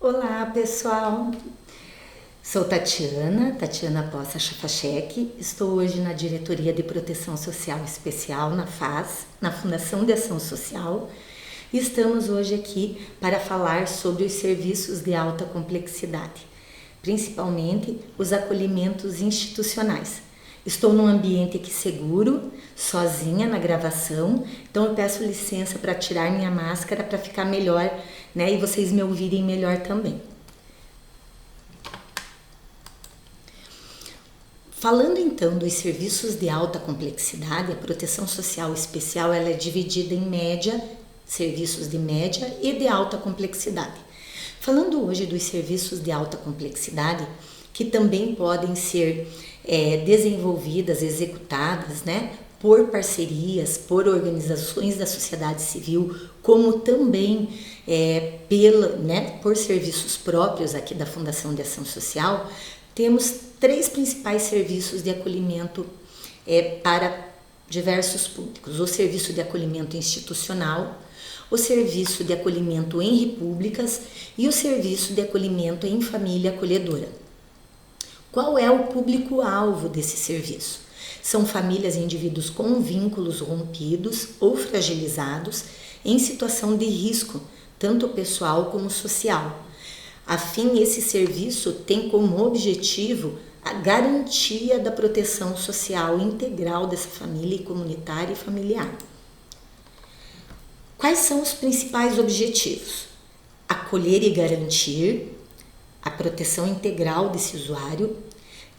Olá, pessoal. Sou Tatiana Poça Chafachek. Estou hoje na Diretoria de Proteção Social Especial, na FAS, na Fundação de Ação Social. E estamos hoje aqui para falar sobre os serviços de alta complexidade, principalmente os acolhimentos institucionais. Estou num ambiente aqui seguro, sozinha na gravação, então eu peço licença para tirar minha máscara para ficar melhor, né? E vocês me ouvirem melhor também. Falando então dos serviços de alta complexidade, a proteção social especial ela é dividida em média, serviços de média e de alta complexidade. Falando hoje dos serviços de alta complexidade, que também podem ser desenvolvidas, executadas, né, por parcerias, por organizações da sociedade civil, como também por serviços próprios aqui da Fundação de Ação Social, temos três principais serviços de acolhimento para diversos públicos: o serviço de acolhimento institucional, o serviço de acolhimento em repúblicas e o serviço de acolhimento em família acolhedora. Qual é o público-alvo desse serviço? São famílias e indivíduos com vínculos rompidos ou fragilizados em situação de risco, tanto pessoal como social. Afim, esse serviço tem como objetivo a garantia da proteção social integral dessa família comunitária e familiar. Quais são os principais objetivos? Acolher e garantir a proteção integral desse usuário,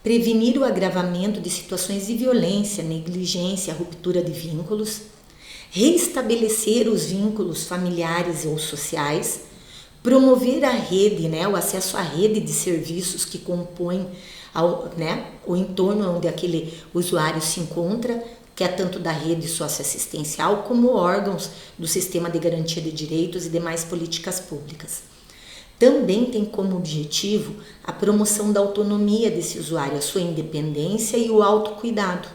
prevenir o agravamento de situações de violência, negligência, ruptura de vínculos, reestabelecer os vínculos familiares ou sociais, promover a rede, o acesso à rede de serviços que compõem o entorno onde aquele usuário se encontra, que é tanto da rede socioassistencial como órgãos do sistema de garantia de direitos e demais políticas públicas. Também tem como objetivo a promoção da autonomia desse usuário, a sua independência e o autocuidado.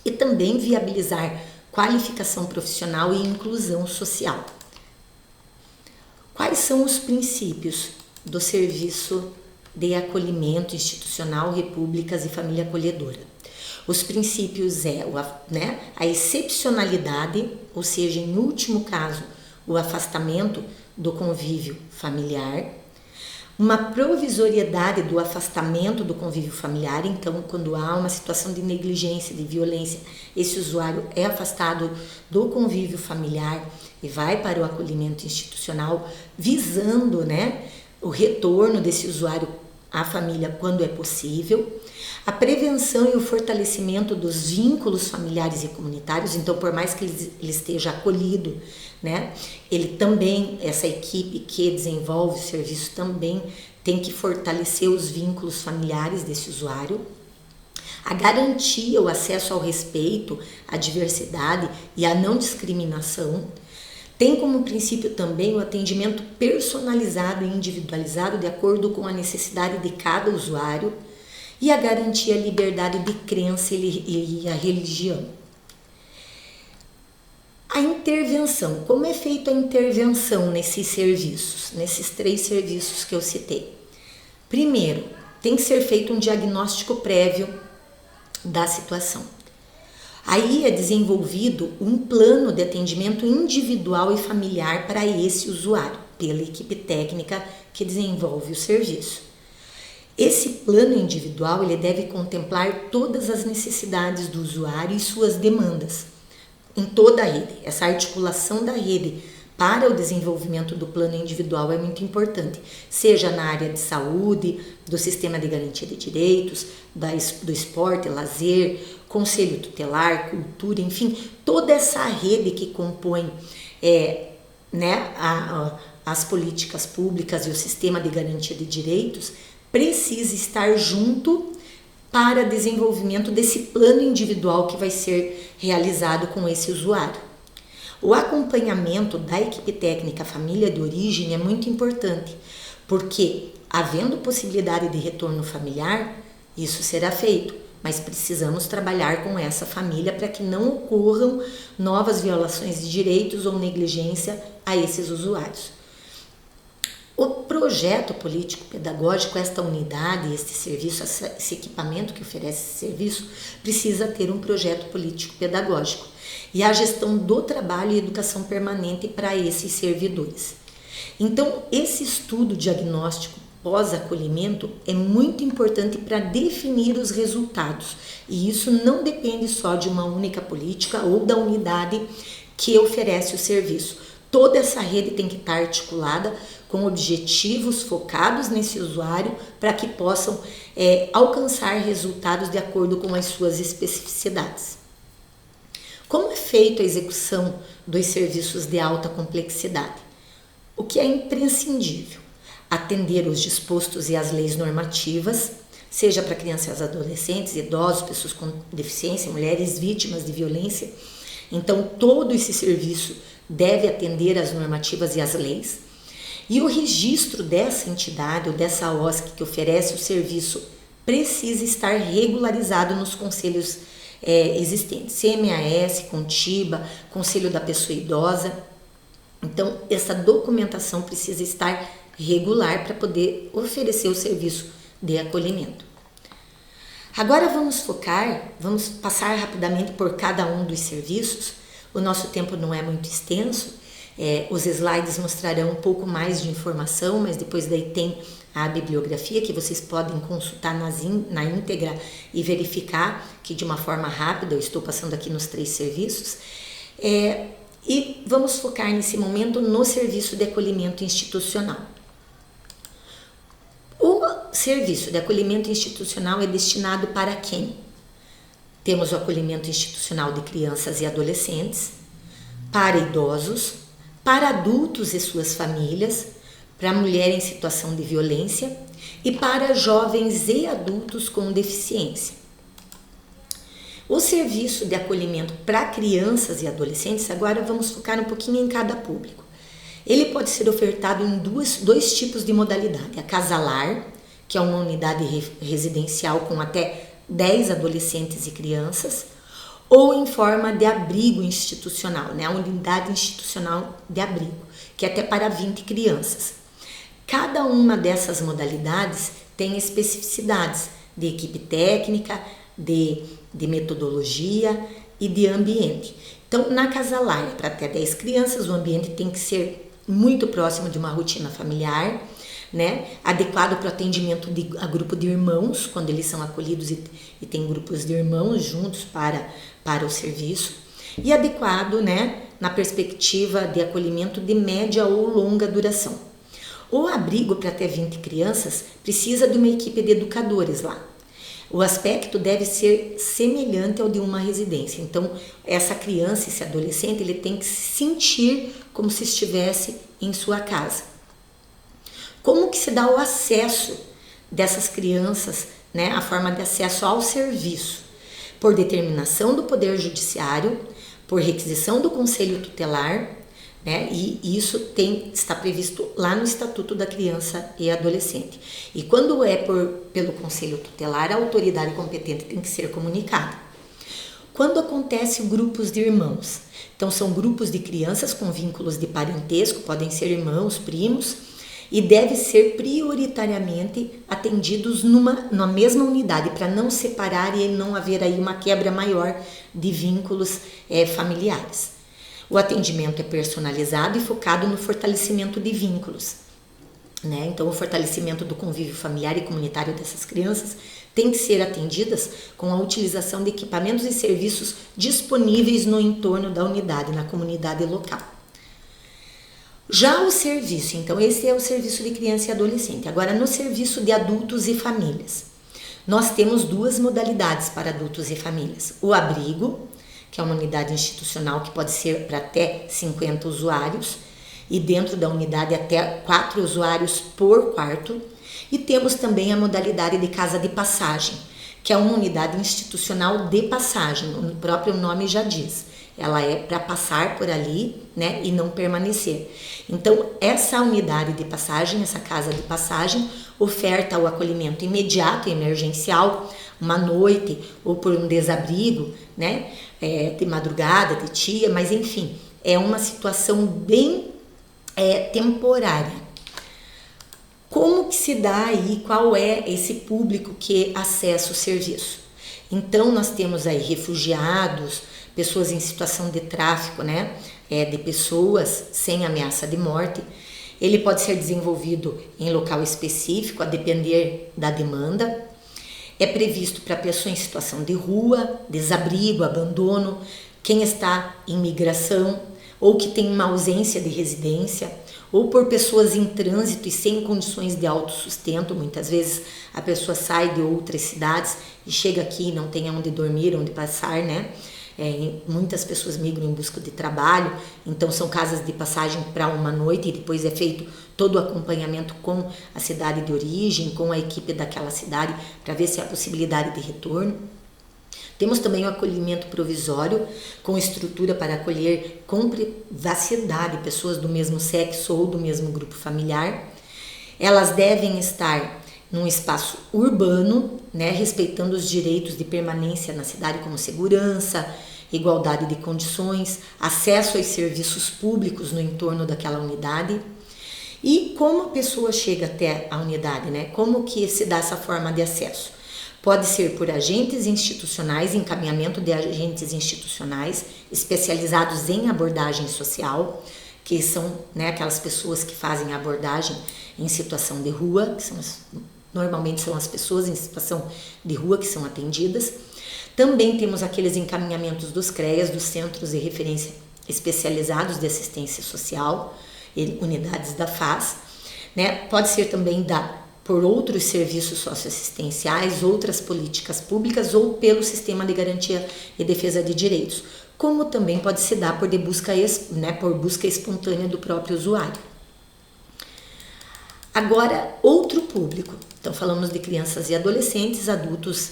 E também viabilizar qualificação profissional e inclusão social. Quais são os princípios do serviço de acolhimento institucional, repúblicas e família acolhedora? Os princípios a excepcionalidade, ou seja, em último caso, o afastamento do convívio familiar, uma provisoriedade do afastamento do convívio familiar. Então, quando há uma situação de negligência, de violência, esse usuário é afastado do convívio familiar e vai para o acolhimento institucional, visando o retorno desse usuário à família quando é possível. A prevenção e o fortalecimento dos vínculos familiares e comunitários. Então, por mais que ele esteja acolhido, ele também, essa equipe que desenvolve o serviço também tem que fortalecer os vínculos familiares desse usuário. A garantia, o acesso ao respeito, à diversidade e à não discriminação. Tem como princípio também o atendimento personalizado e individualizado de acordo com a necessidade de cada usuário e a garantia à liberdade de crença e a religião. A intervenção. Como é feita a intervenção nesses serviços, nesses três serviços que eu citei? Primeiro, tem que ser feito um diagnóstico prévio da situação. Aí é desenvolvido um plano de atendimento individual e familiar para esse usuário, pela equipe técnica que desenvolve o serviço. Esse plano individual ele deve contemplar todas as necessidades do usuário e suas demandas em toda a rede. Essa articulação da rede para o desenvolvimento do plano individual é muito importante, seja na área de saúde, do sistema de garantia de direitos, do esporte, lazer, conselho tutelar, cultura, enfim, toda essa rede que compõe as políticas públicas e o sistema de garantia de direitos precisa estar junto para desenvolvimento desse plano individual que vai ser realizado com esse usuário. O acompanhamento da equipe técnica família de origem é muito importante, porque, havendo possibilidade de retorno familiar, isso será feito, mas precisamos trabalhar com essa família para que não ocorram novas violações de direitos ou negligência a esses usuários. projeto político-pedagógico, esta unidade, este serviço, esse equipamento que oferece esse serviço, precisa ter um projeto político-pedagógico e a gestão do trabalho e educação permanente para esses servidores. Então, esse estudo diagnóstico pós-acolhimento é muito importante para definir os resultados, e isso não depende só de uma única política ou da unidade que oferece o serviço. Toda essa rede tem que estar articulada com objetivos focados nesse usuário para que possam alcançar resultados de acordo com as suas especificidades. Como é feita a execução dos serviços de alta complexidade? O que é imprescindível? Atender os dispostos e as leis normativas, seja para crianças, adolescentes, idosos, pessoas com deficiência, mulheres vítimas de violência. Então, todo esse serviço deve atender às normativas e às leis. E o registro dessa entidade ou dessa OSC que oferece o serviço precisa estar regularizado nos conselhos existentes, CMAS, Contiba, Conselho da Pessoa Idosa. Então, essa documentação precisa estar regular para poder oferecer o serviço de acolhimento. Agora vamos passar rapidamente por cada um dos serviços. O nosso tempo não é muito extenso, os slides mostrarão um pouco mais de informação, mas depois daí tem a bibliografia que vocês podem consultar na íntegra e verificar que de uma forma rápida eu estou passando aqui nos 3 serviços. E vamos focar nesse momento no serviço de acolhimento institucional. O serviço de acolhimento institucional é destinado para quem? Temos o acolhimento institucional de crianças e adolescentes, para idosos, para adultos e suas famílias, para mulher em situação de violência e para jovens e adultos com deficiência. O serviço de acolhimento para crianças e adolescentes, agora vamos focar um pouquinho em cada público. Ele pode ser ofertado em dois tipos de modalidade. A Casa Lar, que é uma unidade residencial com até 10 adolescentes e crianças, ou em forma de abrigo institucional, né? A unidade institucional de abrigo, que é até para 20 crianças. Cada uma dessas modalidades tem especificidades de equipe técnica, de metodologia e de ambiente. Então, na Casa Lar, para até 10 crianças, o ambiente tem que ser muito próximo de uma rotina familiar, né? Adequado para o atendimento a grupo de irmãos, quando eles são acolhidos e tem grupos de irmãos juntos para o serviço, e adequado, né, na perspectiva de acolhimento de média ou longa duração. O abrigo para até 20 crianças precisa de uma equipe de educadores lá. O aspecto deve ser semelhante ao de uma residência. Então, essa criança, esse adolescente, ele tem que se sentir como se estivesse em sua casa. Como que se dá o acesso dessas crianças, né, a forma de acesso ao serviço? Por determinação do Poder Judiciário, por requisição do Conselho Tutelar, né, e isso está previsto lá no Estatuto da Criança e Adolescente. E quando é pelo Conselho Tutelar, a autoridade competente tem que ser comunicada. Quando acontece grupos de irmãos, então são grupos de crianças com vínculos de parentesco, podem ser irmãos, primos, e deve ser prioritariamente atendidos na mesma unidade, para não separar e não haver aí uma quebra maior de vínculos familiares. O atendimento é personalizado e focado no fortalecimento de vínculos, né? Então, o fortalecimento do convívio familiar e comunitário dessas crianças tem que ser atendidas com a utilização de equipamentos e serviços disponíveis no entorno da unidade, na comunidade local. Já o serviço, então esse é o serviço de criança e adolescente. Agora, no serviço de adultos e famílias, nós temos 2 modalidades para adultos e famílias. O abrigo, que é uma unidade institucional que pode ser para até 50 usuários, e dentro da unidade até 4 usuários por quarto. E temos também a modalidade de casa de passagem, que é uma unidade institucional de passagem, o próprio nome já diz. Ela é para passar por ali, né, e não permanecer. Então, essa unidade de passagem, essa casa de passagem, oferta o acolhimento imediato e emergencial, uma noite ou por um desabrigo, né, de madrugada, de dia, mas enfim, é uma situação bem temporária. Como que se dá aí, qual é esse público que acessa o serviço? Então, nós temos aí refugiados, pessoas em situação de tráfico, né, de pessoas sem ameaça de morte. Ele pode ser desenvolvido em local específico, a depender da demanda. É previsto para pessoas em situação de rua, desabrigo, abandono, quem está em migração ou que tem uma ausência de residência, ou por pessoas em trânsito e sem condições de autossustento. Muitas vezes a pessoa sai de outras cidades e chega aqui e não tem onde dormir, onde passar, né? Muitas pessoas migram em busca de trabalho, então são casas de passagem para uma noite e depois é feito todo o acompanhamento com a cidade de origem, com a equipe daquela cidade, para ver se há possibilidade de retorno. Temos também o acolhimento provisório, com estrutura para acolher com privacidade pessoas do mesmo sexo ou do mesmo grupo familiar. Elas devem estar num espaço urbano, né, respeitando os direitos de permanência na cidade, como segurança, igualdade de condições, acesso aos serviços públicos no entorno daquela unidade. E como a pessoa chega até a unidade, né? Como que se dá essa forma de acesso? Pode ser por agentes institucionais, encaminhamento de agentes institucionais especializados em abordagem social, que são, né, aquelas pessoas que fazem a abordagem em situação de rua, que normalmente são as pessoas em situação de rua que são atendidas. Também temos aqueles encaminhamentos dos CREAS, dos Centros de Referência Especializados de Assistência Social, unidades da FAS, né? Pode ser também por outros serviços socioassistenciais, outras políticas públicas ou pelo Sistema de Garantia e Defesa de Direitos, como também pode se dar por busca espontânea do próprio usuário. Agora, outro público. Então, falamos de crianças e adolescentes, adultos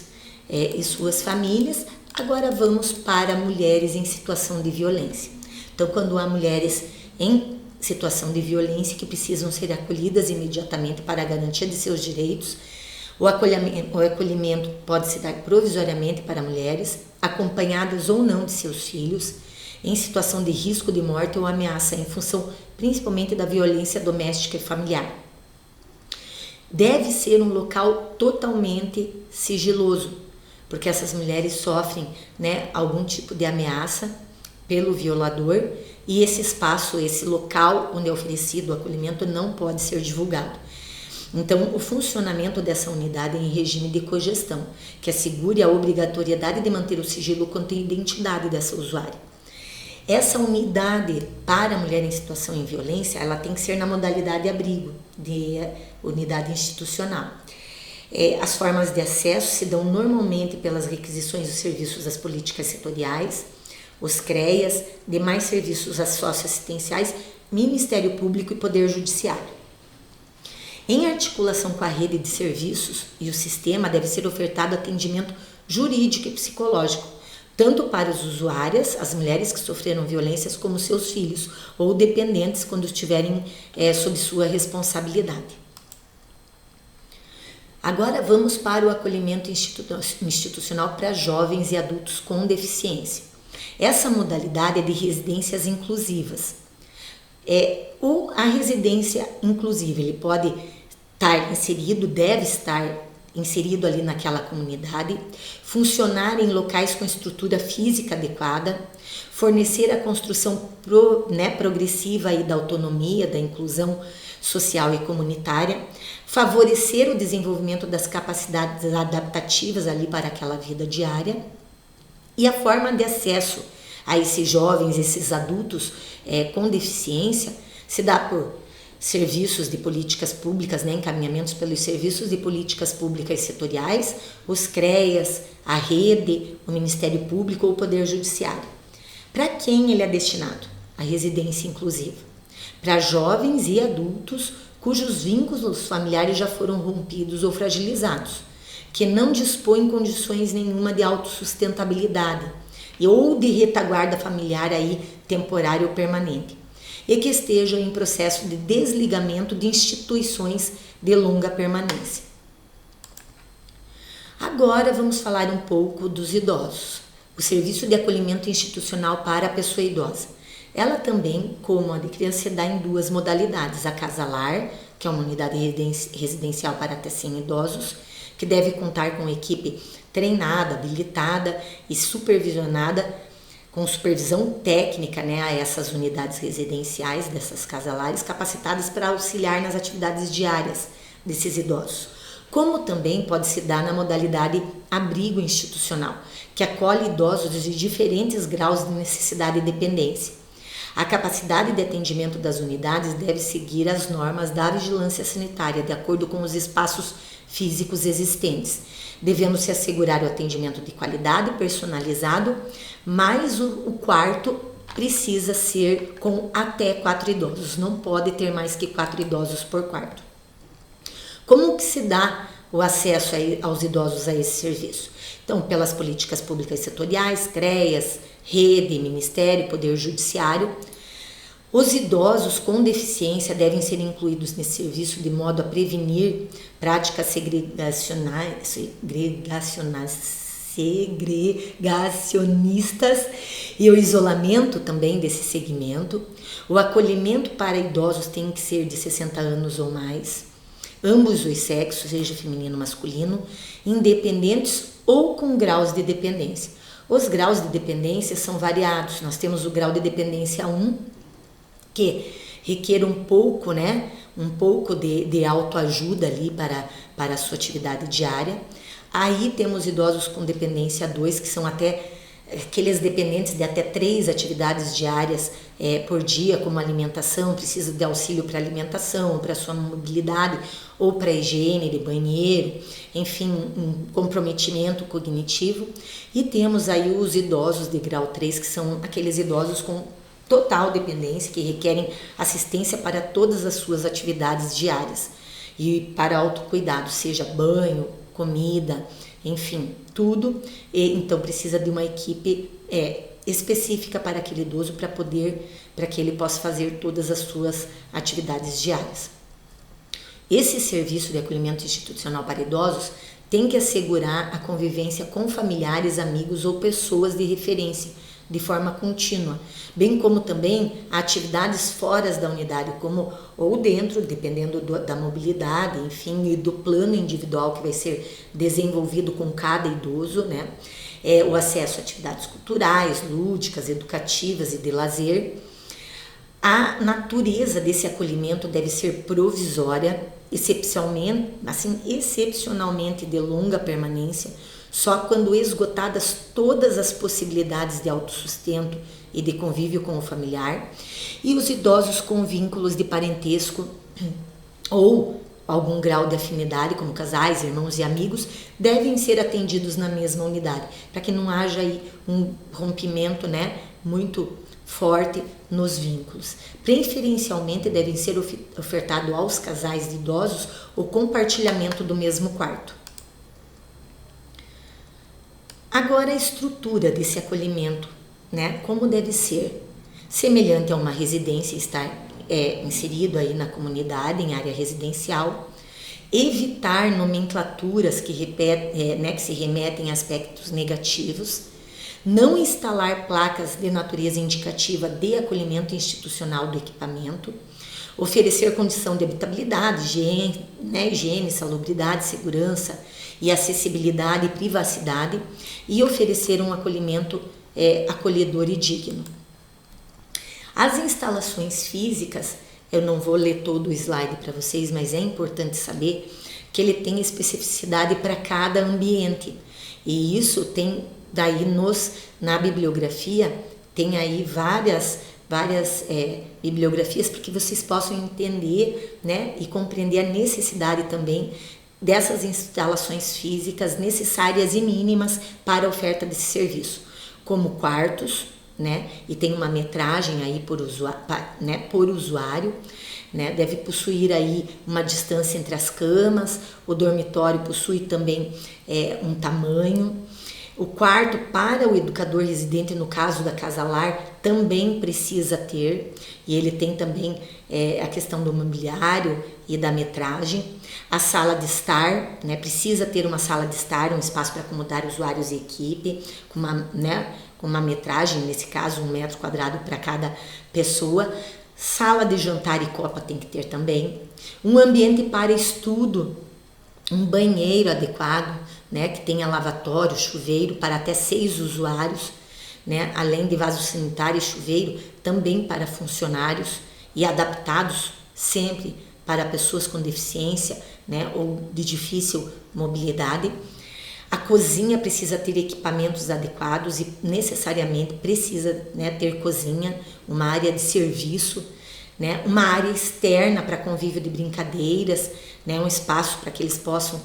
e suas famílias. Agora vamos para mulheres em situação de violência. Então, quando há mulheres em situação de violência que precisam ser acolhidas imediatamente para a garantia de seus direitos, o acolhimento pode se dar provisoriamente para mulheres, acompanhadas ou não de seus filhos, em situação de risco de morte ou ameaça, em função principalmente da violência doméstica e familiar. Deve ser um local totalmente sigiloso, porque essas mulheres sofrem, né, algum tipo de ameaça pelo violador e esse espaço, esse local onde é oferecido o acolhimento não pode ser divulgado. Então, o funcionamento dessa unidade é em regime de cogestão, que assegure a obrigatoriedade de manter o sigilo quanto à identidade dessa usuária. Essa unidade para a mulher em situação de violência, ela tem que ser na modalidade abrigo, de unidade institucional. As formas de acesso se dão normalmente pelas requisições dos serviços das políticas setoriais, os CREAS, demais serviços socioassistenciais, Ministério Público e Poder Judiciário. Em articulação com a rede de serviços e o sistema, deve ser ofertado atendimento jurídico e psicológico, tanto para as usuárias, as mulheres que sofreram violências, como seus filhos ou dependentes quando estiverem sob sua responsabilidade. Agora vamos para o acolhimento institucional para jovens e adultos com deficiência. Essa modalidade é de residências inclusivas. A residência inclusiva, ele pode estar inserido, deve estar inserido ali naquela comunidade, funcionar em locais com estrutura física adequada, fornecer a construção progressiva aí da autonomia, da inclusão social e comunitária, favorecer o desenvolvimento das capacidades adaptativas ali para aquela vida diária. E a forma de acesso a esses jovens, esses adultos com deficiência, se dá por serviços de políticas públicas, né, encaminhamentos pelos serviços de políticas públicas setoriais, os CREAS, a rede, o Ministério Público ou o Poder Judiciário. Para quem ele é destinado? A residência inclusiva. Para jovens e adultos cujos vínculos familiares já foram rompidos ou fragilizados, que não dispõem condições nenhuma de autossustentabilidade ou de retaguarda familiar aí temporária ou permanente, e que estejam em processo de desligamento de instituições de longa permanência. Agora vamos falar um pouco dos idosos. O serviço de acolhimento institucional para a pessoa idosa. Ela também, como a de criança, se dá em duas modalidades, a casa-lar, que é uma unidade residencial para até 100 idosos, que deve contar com equipe treinada, habilitada e supervisionada, com supervisão técnica, né, a essas unidades residenciais, dessas casalares, capacitadas para auxiliar nas atividades diárias desses idosos. Como também pode se dar na modalidade abrigo institucional, que acolhe idosos de diferentes graus de necessidade e dependência. A capacidade de atendimento das unidades deve seguir as normas da vigilância sanitária, de acordo com os espaços físicos existentes, devendo se assegurar o atendimento de qualidade personalizado, mas o quarto precisa ser com até 4 idosos, não pode ter mais que 4 idosos por quarto. Como que se dá o acesso aos idosos a esse serviço? Então, pelas políticas públicas setoriais, CREAS, Rede, Ministério, Poder Judiciário. Os idosos com deficiência devem ser incluídos nesse serviço de modo a prevenir práticas segregacionistas e o isolamento também desse segmento. O acolhimento para idosos tem que ser de 60 anos ou mais, ambos os sexos, seja feminino ou masculino, independentes ou com graus de dependência. Os graus de dependência são variados. Nós temos o grau de dependência 1, que requer um pouco, né, de autoajuda ali para a sua atividade diária. Aí temos idosos com dependência 2, que são até aqueles dependentes de até 3 atividades diárias por dia, como alimentação, precisa de auxílio para alimentação, para sua mobilidade, ou para higiene de banheiro, enfim, um comprometimento cognitivo. E temos aí os idosos de grau 3, que são aqueles idosos com total dependência, que requerem assistência para todas as suas atividades diárias e para autocuidado, seja banho, comida, enfim, tudo. E, então precisa de uma equipe específica para aquele idoso para que ele possa fazer todas as suas atividades diárias. Esse serviço de acolhimento institucional para idosos tem que assegurar a convivência com familiares, amigos ou pessoas de referência de forma contínua, bem como também atividades fora da unidade, como ou dentro, dependendo da mobilidade, enfim, e do plano individual que vai ser desenvolvido com cada idoso, né? O acesso a atividades culturais, lúdicas, educativas e de lazer. A natureza desse acolhimento deve ser provisória, excepcionalmente de longa permanência, só quando esgotadas todas as possibilidades de autossustento e de convívio com o familiar, e os idosos com vínculos de parentesco ou algum grau de afinidade, como casais, irmãos e amigos, devem ser atendidos na mesma unidade, para que não haja aí um rompimento, né, muito forte nos vínculos. Preferencialmente devem ser ofertado aos casais de idosos o compartilhamento do mesmo quarto. Agora a estrutura desse acolhimento, né? Como deve ser? Semelhante a uma residência, estar inserido aí na comunidade, em área residencial, evitar nomenclaturas que se remetem a aspectos negativos, não instalar placas de natureza indicativa de acolhimento institucional do equipamento, oferecer condição de habitabilidade, higiene, salubridade, segurança e acessibilidade e privacidade, e oferecer um acolhimento acolhedor e digno. As instalações físicas, eu não vou ler todo o slide para vocês, mas é importante saber que ele tem especificidade para cada ambiente, e isso tem daí na bibliografia, tem aí várias bibliografias para que vocês possam entender, né, e compreender a necessidade também dessas instalações físicas necessárias e mínimas para a oferta desse serviço, como quartos, né, e tem uma metragem aí por usuário, né, deve possuir aí uma distância entre as camas, o dormitório possui também um tamanho. O quarto para o educador residente, no caso da casa-lar, também precisa ter, e ele tem também a questão do mobiliário e da metragem. A sala de estar, né, precisa ter uma sala de estar, um espaço para acomodar usuários e equipe, com uma metragem, nesse caso, 1 metro quadrado para cada pessoa. Sala de jantar e copa tem que ter também. Um ambiente para estudo, um banheiro adequado, né, que tenha lavatório, chuveiro para até 6 usuários, né, além de vaso sanitário e chuveiro, também para funcionários e adaptados sempre para pessoas com deficiência, né, ou de difícil mobilidade. A cozinha precisa ter equipamentos adequados e necessariamente precisa, né, ter cozinha, uma área de serviço, né, uma área externa para convívio de brincadeiras, né, um espaço para que eles possam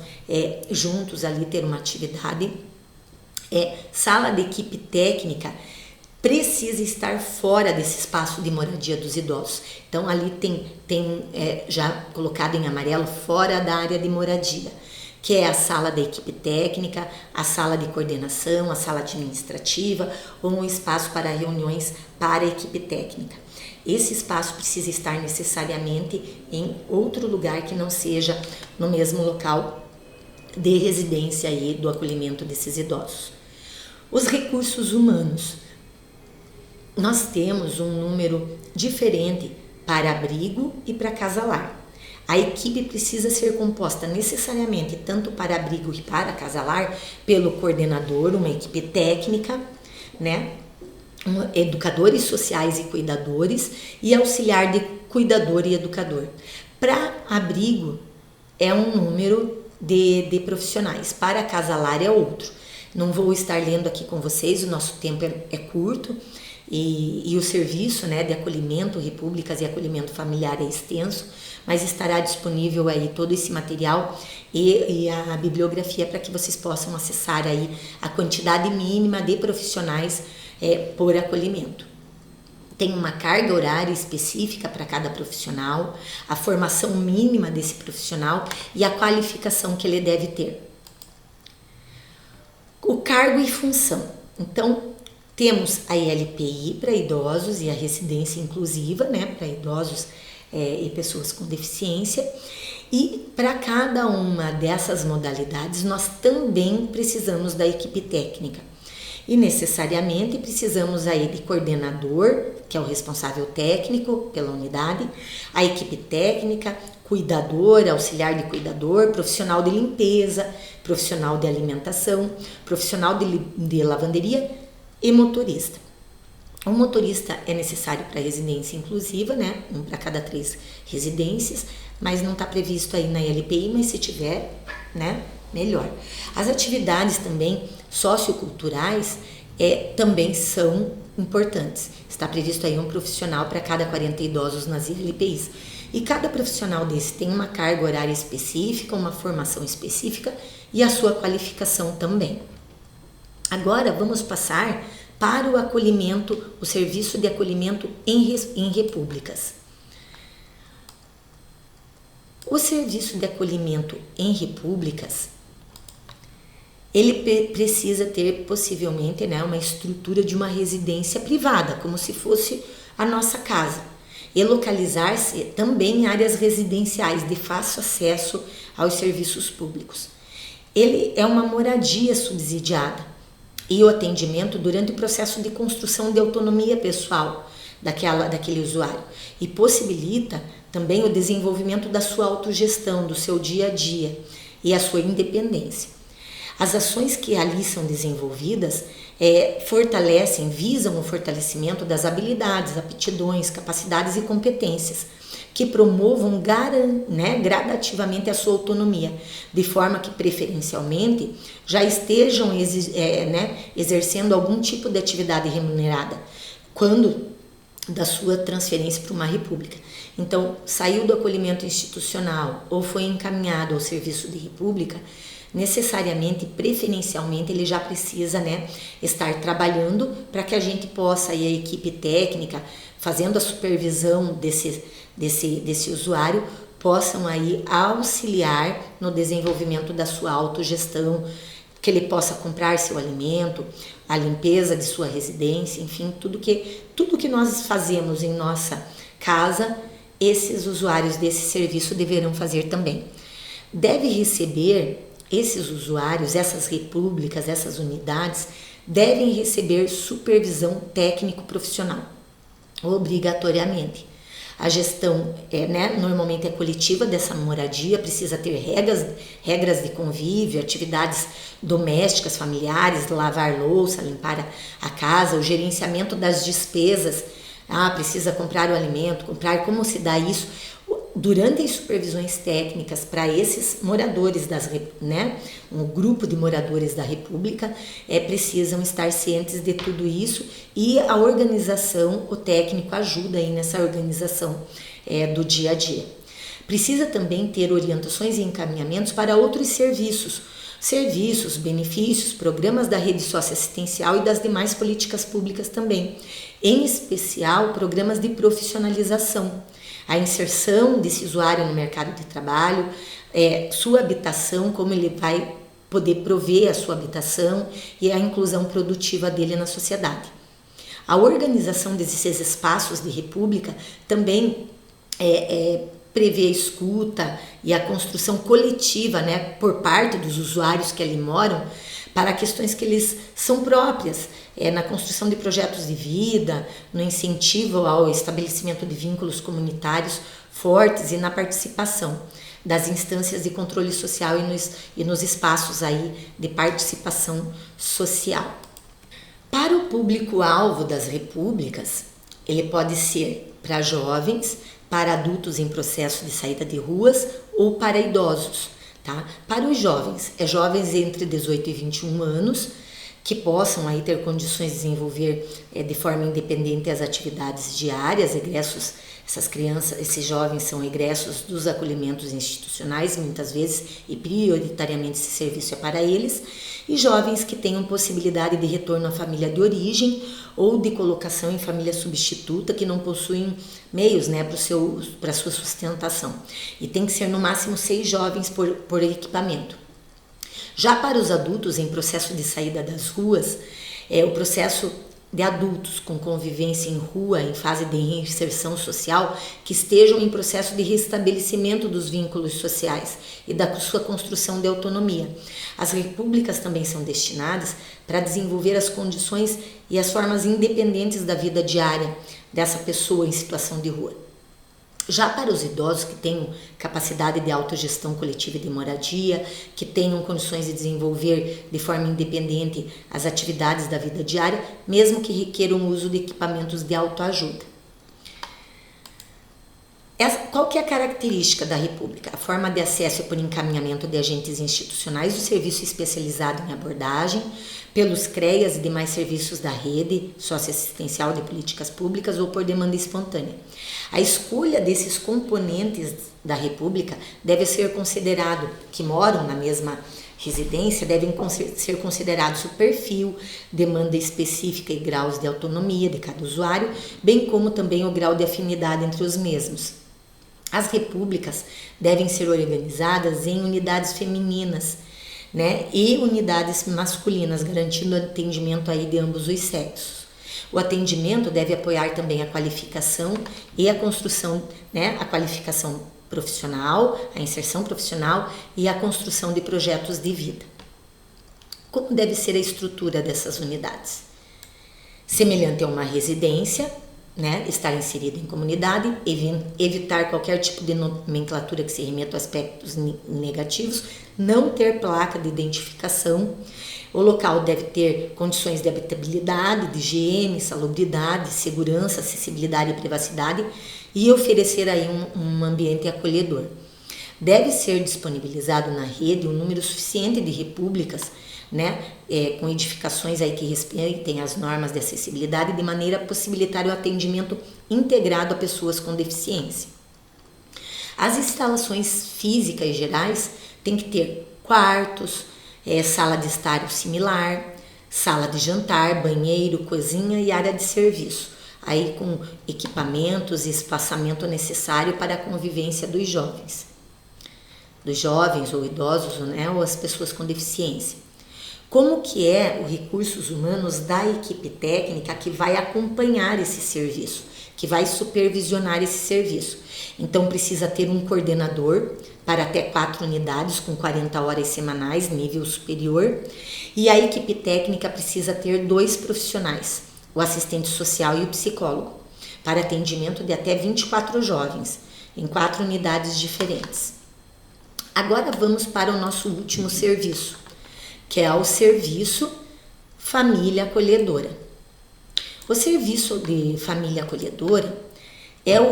juntos ali ter uma atividade. Sala de equipe técnica precisa estar fora desse espaço de moradia dos idosos. Então ali tem já colocado em amarelo, fora da área de moradia, que é a sala da equipe técnica, a sala de coordenação, a sala administrativa ou um espaço para reuniões para a equipe técnica. Esse espaço precisa estar necessariamente em outro lugar que não seja no mesmo local de residência e do acolhimento desses idosos. Os recursos humanos. Nós temos um número diferente para abrigo e para casa-lar. A equipe precisa ser composta necessariamente tanto para abrigo e para casa-lar pelo coordenador, uma equipe técnica, né? Educadores sociais e cuidadores e auxiliar de cuidador e educador. Para abrigo é um número de profissionais, para casa-lar é outro. Não vou estar lendo aqui com vocês, o nosso tempo é curto e o serviço, né, de acolhimento, repúblicas e acolhimento familiar é extenso, mas estará disponível aí todo esse material e a bibliografia para que vocês possam acessar aí a quantidade mínima de profissionais por acolhimento. Tem uma carga horária específica para cada profissional, a formação mínima desse profissional e a qualificação que ele deve ter. O cargo e função. Então, temos a ILPI para idosos e a residência inclusiva, né, para idosos e pessoas com deficiência. E para cada uma dessas modalidades, nós também precisamos da equipe técnica. E necessariamente precisamos aí de coordenador, que é o responsável técnico pela unidade, a equipe técnica, cuidador, auxiliar de cuidador, profissional de limpeza, profissional de alimentação, profissional de lavanderia e motorista. O motorista é necessário para residência inclusiva, né? Um para cada 3 residências, mas não está previsto aí na LPI, mas se tiver, né? Melhor. As atividades também socioculturais também são importantes. Está previsto aí um profissional para cada 40 idosos nas ILPIs. E cada profissional desse tem uma carga horária específica, uma formação específica e a sua qualificação também. Agora vamos passar para o acolhimento, o serviço de acolhimento em repúblicas. O serviço de acolhimento em repúblicas, ele precisa ter possivelmente, né, uma estrutura de uma residência privada, como se fosse a nossa casa, e localizar-se também em áreas residenciais de fácil acesso aos serviços públicos. Ele é uma moradia subsidiada e o atendimento durante o processo de construção de autonomia pessoal daquele usuário e possibilita também o desenvolvimento da sua autogestão, do seu dia a dia e a sua independência. As ações que ali são desenvolvidas visam o fortalecimento das habilidades, aptidões, capacidades e competências que promovam gradativamente a sua autonomia, de forma que preferencialmente já estejam exercendo algum tipo de atividade remunerada quando da sua transferência para uma república. Então, saiu do acolhimento institucional ou foi encaminhado ao serviço de república, necessariamente, preferencialmente, ele já precisa estar trabalhando para que a gente possa, e a equipe técnica, fazendo a supervisão desse usuário, possam aí auxiliar no desenvolvimento da sua autogestão, que ele possa comprar seu alimento, a limpeza de sua residência, enfim, tudo que nós fazemos em nossa casa, esses usuários desse serviço deverão fazer também. Deve receber esses usuários, essas repúblicas, essas unidades, devem receber supervisão técnico-profissional, obrigatoriamente. A gestão normalmente é coletiva dessa moradia, precisa ter regras de convívio, atividades domésticas, familiares, lavar louça, limpar a casa, o gerenciamento das despesas. Precisa comprar o alimento, como se dá isso. Durante as supervisões técnicas para esses moradores, um grupo de moradores da República, precisam estar cientes de tudo isso, e a organização, o técnico ajuda aí nessa organização do dia a dia. Precisa também ter orientações e encaminhamentos para outros serviços, benefícios, programas da rede socioassistencial e das demais políticas públicas também, em especial programas de profissionalização, a inserção desse usuário no mercado de trabalho, sua habitação, como ele vai poder prover a sua habitação e a inclusão produtiva dele na sociedade. A organização desses espaços de república também prevê a escuta e a construção coletiva, por parte dos usuários que ali moram, para questões que eles são próprias, na construção de projetos de vida, no incentivo ao estabelecimento de vínculos comunitários fortes e na participação das instâncias de controle social e nos espaços aí de participação social. Para o público-alvo das repúblicas, ele pode ser para jovens, para adultos em processo de saída de ruas ou para idosos. Para os jovens, jovens entre 18 e 21 anos, que possam aí ter condições de desenvolver de forma independente as atividades diárias, egressos. Esses jovens são egressos dos acolhimentos institucionais, muitas vezes, e prioritariamente esse serviço é para eles, e jovens que tenham possibilidade de retorno à família de origem ou de colocação em família substituta, que não possuem meios para sua sustentação. E tem que ser no máximo 6 jovens por equipamento. Já para os adultos em processo de saída das ruas, o processo de adultos com convivência em rua, em fase de reinserção social, que estejam em processo de restabelecimento dos vínculos sociais e da sua construção de autonomia. As repúblicas também são destinadas para desenvolver as condições e as formas independentes da vida diária dessa pessoa em situação de rua. Já para os idosos que tenham capacidade de autogestão coletiva e de moradia, que tenham condições de desenvolver de forma independente as atividades da vida diária, mesmo que requeram o uso de equipamentos de autoajuda. Qual que é a característica da República? A forma de acesso é por encaminhamento de agentes institucionais do serviço especializado em abordagem, pelos CREAS e demais serviços da rede socioassistencial de políticas públicas ou por demanda espontânea. A escolha desses componentes da República deve ser considerado, que moram na mesma residência, devem ser considerados o perfil, demanda específica e graus de autonomia de cada usuário, bem como também o grau de afinidade entre os mesmos. As repúblicas devem ser organizadas em unidades femininas, e unidades masculinas, garantindo o atendimento aí de ambos os sexos. O atendimento deve apoiar também a qualificação e a construção, a qualificação profissional, a inserção profissional e a construção de projetos de vida. Como deve ser a estrutura dessas unidades? Semelhante a uma residência, estar inserido em comunidade, evitar qualquer tipo de nomenclatura que se remeta a aspectos negativos, não ter placa de identificação. O local deve ter condições de habitabilidade, de higiene, salubridade, segurança, acessibilidade e privacidade e oferecer aí um ambiente acolhedor. Deve ser disponibilizado na rede um número suficiente de repúblicas, com edificações aí que respeitem as normas de acessibilidade de maneira a possibilitar o atendimento integrado a pessoas com deficiência. As instalações físicas gerais têm que ter quartos, sala de estar similar, sala de jantar, banheiro, cozinha e área de serviço, aí com equipamentos e espaçamento necessário para a convivência dos jovens ou idosos, ou as pessoas com deficiência. Como que é o recursos humanos da equipe técnica que vai acompanhar esse serviço, que vai supervisionar esse serviço? Então precisa ter um coordenador para até 4 unidades com 40 horas semanais, nível superior, e a equipe técnica precisa ter 2 profissionais, o assistente social e o psicólogo, para atendimento de até 24 jovens, em 4 unidades diferentes. Agora vamos para o nosso último serviço, que é o serviço Família Acolhedora. O serviço de Família Acolhedora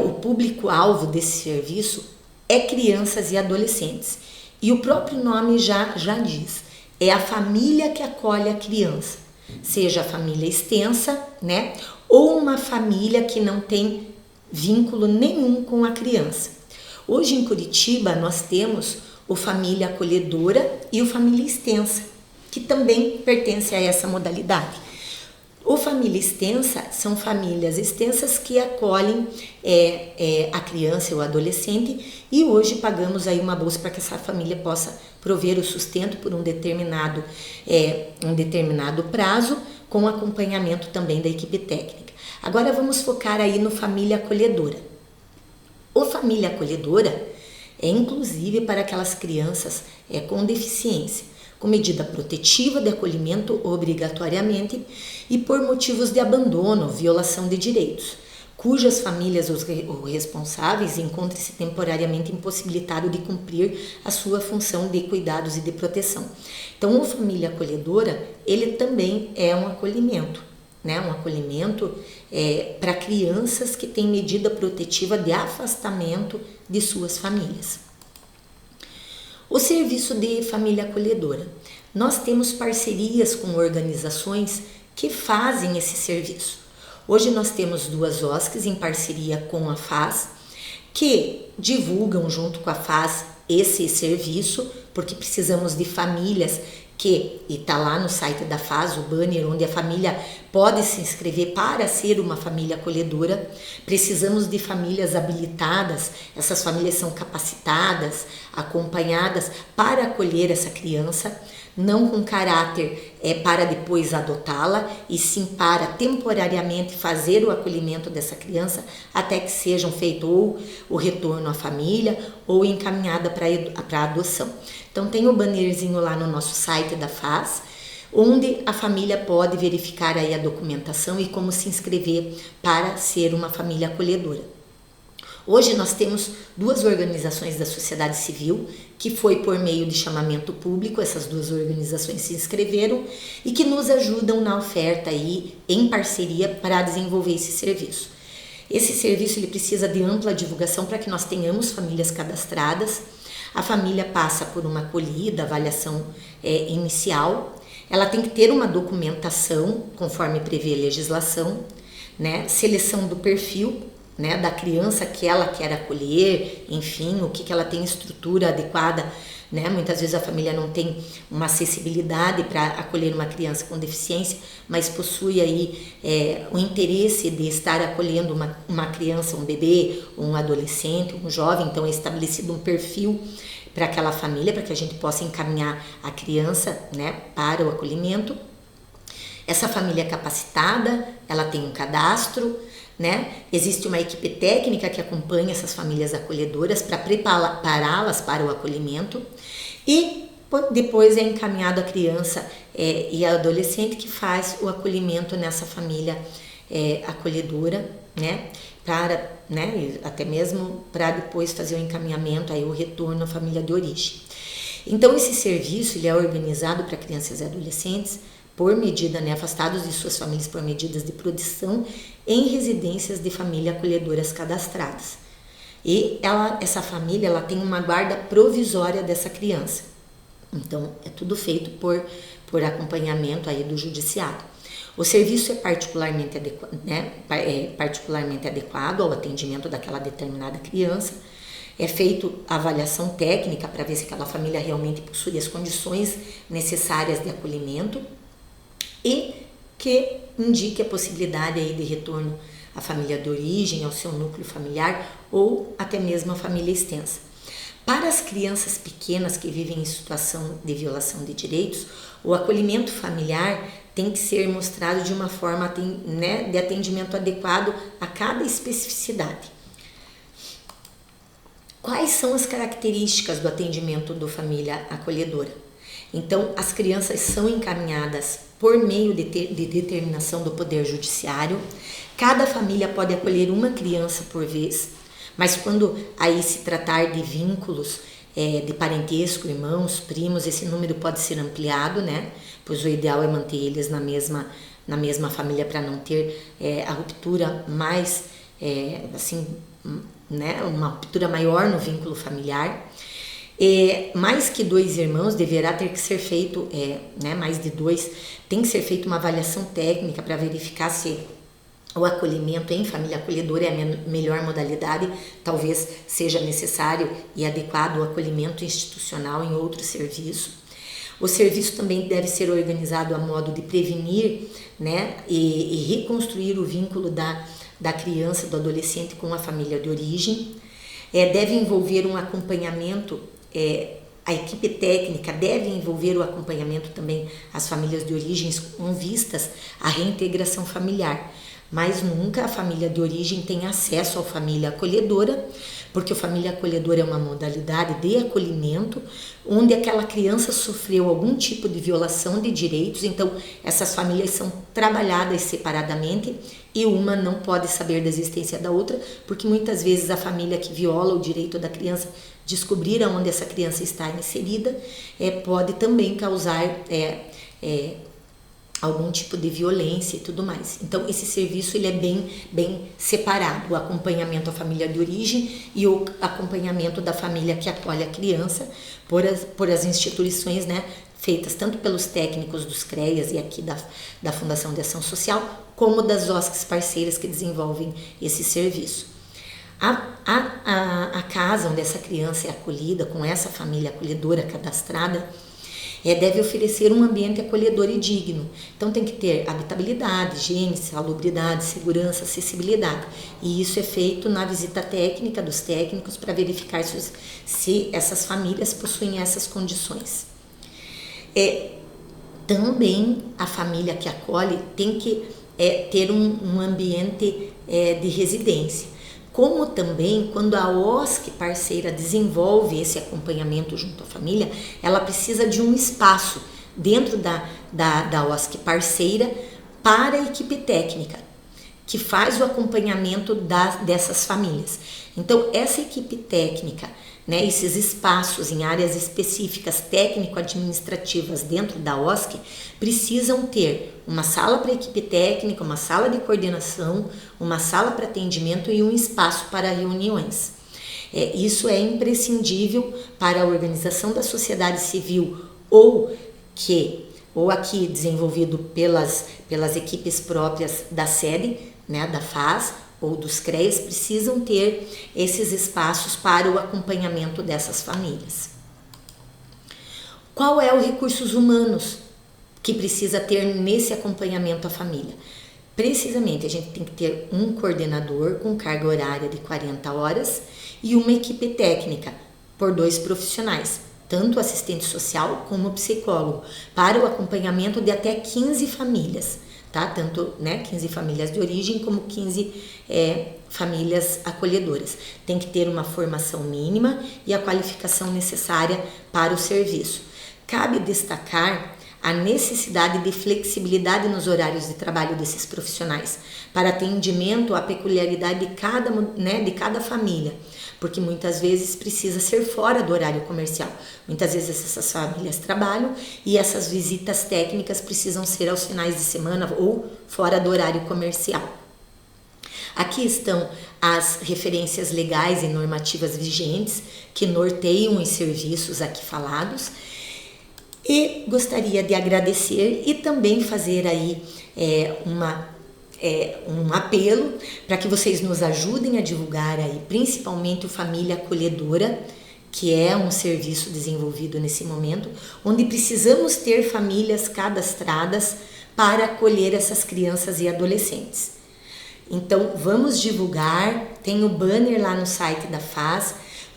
o público-alvo desse serviço é crianças e adolescentes. E o próprio nome já diz, é a família que acolhe a criança, seja a família extensa, né, ou uma família que não tem vínculo nenhum com a criança. Hoje em Curitiba nós temos o Família Acolhedora e o Família Extensa, que também pertence a essa modalidade. O Família Extensa são famílias extensas que acolhem a criança ou o adolescente, e hoje pagamos aí uma bolsa para que essa família possa prover o sustento por um determinado prazo, com acompanhamento também da equipe técnica. Agora vamos focar aí no Família Acolhedora. O Família Acolhedora é inclusive para aquelas crianças com deficiência, com medida protetiva de acolhimento obrigatoriamente e por motivos de abandono, violação de direitos, cujas famílias ou responsáveis encontrem-se temporariamente impossibilitados de cumprir a sua função de cuidados e de proteção. Então, o Família Acolhedora, ele também é um acolhimento, né? Um acolhimento para crianças que têm medida protetiva de afastamento de suas famílias. O serviço de Família Acolhedora. Nós temos parcerias com organizações que fazem esse serviço. Hoje nós temos 2 OSCs em parceria com a FAS, que divulgam junto com a FAS esse serviço, porque precisamos de famílias e está lá no site da FAS, o banner, onde a família pode se inscrever para ser uma família acolhedora. Precisamos de famílias habilitadas, essas famílias são capacitadas, acompanhadas para acolher essa criança, não com caráter para depois adotá-la, e sim para temporariamente fazer o acolhimento dessa criança até que sejam feito ou o retorno à família ou encaminhada para a adoção. Então tem o bannerzinho lá no nosso site da FAS, onde a família pode verificar aí a documentação e como se inscrever para ser uma família acolhedora. Hoje nós temos 2 organizações da sociedade civil, que foi por meio de chamamento público, essas 2 organizações se inscreveram e que nos ajudam na oferta aí, em parceria, para desenvolver esse serviço. Esse serviço ele precisa de ampla divulgação para que nós tenhamos famílias cadastradas. A família passa por uma acolhida, avaliação inicial, ela tem que ter uma documentação, conforme prevê a legislação, né? Seleção do perfil, né, da criança que ela quer acolher, enfim, o que ela tem estrutura adequada, né? Muitas vezes a família não tem uma acessibilidade para acolher uma criança com deficiência, mas possui aí o interesse de estar acolhendo uma criança, um bebê, um adolescente, um jovem. Então é estabelecido um perfil para aquela família, para que a gente possa encaminhar a criança, né, para o acolhimento. Essa família é capacitada, ela tem um cadastro, né? Existe uma equipe técnica que acompanha essas famílias acolhedoras para prepará-las para o acolhimento, e depois é encaminhado a criança e a adolescente que faz o acolhimento nessa família acolhedora, né? Até mesmo para depois fazer o encaminhamento, aí o retorno à família de origem. Então esse serviço ele é organizado para crianças e adolescentes por medida, né, afastados de suas famílias por medidas de proteção em residências de família acolhedoras cadastradas. E essa família ela tem uma guarda provisória dessa criança. Então é tudo feito por acompanhamento aí do judiciário. O serviço é particularmente adequado ao atendimento daquela determinada criança. É feito a avaliação técnica para ver se aquela família realmente possui as condições necessárias de acolhimento e que indique a possibilidade aí de retorno à família de origem, ao seu núcleo familiar ou até mesmo à família extensa. Para as crianças pequenas que vivem em situação de violação de direitos, o acolhimento familiar tem que ser mostrado de uma forma, né, de atendimento adequado a cada especificidade. Quais são as características do atendimento do família acolhedora? Então, as crianças são encaminhadas por meio de determinação do Poder Judiciário. Cada família pode acolher uma criança por vez, mas quando aí se tratar de vínculos de parentesco, irmãos, primos, esse número pode ser ampliado, né? Pois o ideal é manter eles na mesma família para não ter a ruptura mais, né? Uma ruptura maior no vínculo familiar. Mais que 2 irmãos deverá ter que ser feito, né? Mais de 2, tem que ser feita uma avaliação técnica para verificar se o acolhimento em família acolhedora é a melhor modalidade. Talvez seja necessário e adequado o acolhimento institucional em outro serviço. O serviço também deve ser organizado a modo de prevenir, né, e reconstruir o vínculo da criança, do adolescente com a família de origem. Deve envolver um acompanhamento, a equipe técnica deve envolver o acompanhamento também às famílias de origens com vistas à reintegração familiar. Mas nunca a família de origem tem acesso à família acolhedora, porque a família acolhedora é uma modalidade de acolhimento, onde aquela criança sofreu algum tipo de violação de direitos, então essas famílias são trabalhadas separadamente e uma não pode saber da existência da outra, porque muitas vezes a família que viola o direito da criança descobrir onde essa criança está inserida, pode também causar algum tipo de violência e tudo mais. Então, esse serviço ele é bem separado, o acompanhamento à família de origem e o acompanhamento da família que acolhe a criança por as instituições, né, feitas tanto pelos técnicos dos CREAS e aqui da Fundação de Ação Social, como das OSCs parceiras que desenvolvem esse serviço. A casa onde essa criança é acolhida, com essa família acolhedora cadastrada, deve oferecer um ambiente acolhedor e digno. Então tem que ter habitabilidade, higiene, salubridade, segurança, acessibilidade. E isso é feito na visita técnica dos técnicos para verificar se essas famílias possuem essas condições. Também a família que acolhe tem que ter um ambiente de residência. Como também, quando a OSC parceira desenvolve esse acompanhamento junto à família, ela precisa de um espaço dentro da OSC parceira para a equipe técnica, que faz o acompanhamento dessas famílias. Então, essa equipe técnica, né, esses espaços em áreas específicas técnico-administrativas dentro da OSC precisam ter uma sala para equipe técnica, uma sala de coordenação, uma sala para atendimento e um espaço para reuniões. Isso é imprescindível para a organização da sociedade civil ou aqui desenvolvido pelas equipes próprias da sede, né, da FAS, ou dos CREAS, precisam ter esses espaços para o acompanhamento dessas famílias. Qual é o recursos humanos que precisa ter nesse acompanhamento à família? Precisamente, a gente tem que ter um coordenador com carga horária de 40 horas e uma equipe técnica por 2 profissionais, tanto assistente social como psicólogo, para o acompanhamento de até 15 famílias. Tá? Tanto 15 famílias de origem como 15 famílias acolhedoras. Tem que ter uma formação mínima e a qualificação necessária para o serviço. Cabe destacar a necessidade de flexibilidade nos horários de trabalho desses profissionais, para atendimento à peculiaridade de cada família, porque muitas vezes precisa ser fora do horário comercial. Muitas vezes essas famílias trabalham e essas visitas técnicas precisam ser aos finais de semana ou fora do horário comercial. Aqui estão as referências legais e normativas vigentes que norteiam os serviços aqui falados. E gostaria de agradecer e também fazer aí um apelo para que vocês nos ajudem a divulgar aí, principalmente o Família Acolhedora, que é um serviço desenvolvido nesse momento, onde precisamos ter famílias cadastradas para acolher essas crianças e adolescentes. Então, vamos divulgar, tem o banner lá no site da FAS,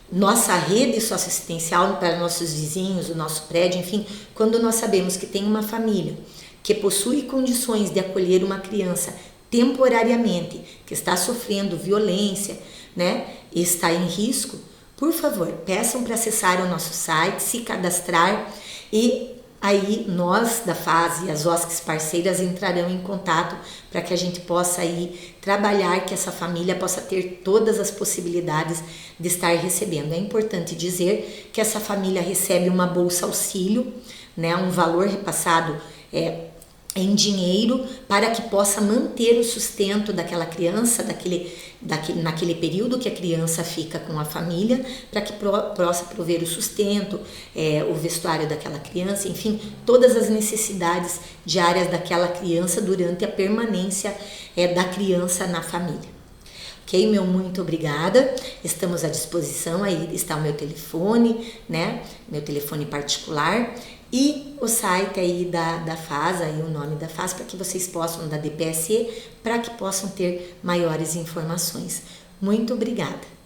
nossa rede socioassistencial para nossos vizinhos, o nosso prédio, enfim, quando nós sabemos que tem uma família que possui condições de acolher uma criança temporariamente, que está sofrendo violência, né, e está em risco, por favor, peçam para acessar o nosso site, se cadastrar e aí nós da FAS e as OSCs parceiras entrarão em contato para que a gente possa aí trabalhar, que essa família possa ter todas as possibilidades de estar recebendo. É importante dizer que essa família recebe uma bolsa auxílio, né, um valor repassado em dinheiro para que possa manter o sustento daquela criança, naquele período que a criança fica com a família, para que possa prover o sustento, o vestuário daquela criança, enfim, todas as necessidades diárias daquela criança durante a permanência da criança na família. Ok, meu muito obrigada, estamos à disposição, aí está o meu telefone, né, meu telefone particular e o site aí da FAS, aí o nome da FAS, para que vocês possam, da DPSE, para que possam ter maiores informações. Muito obrigada.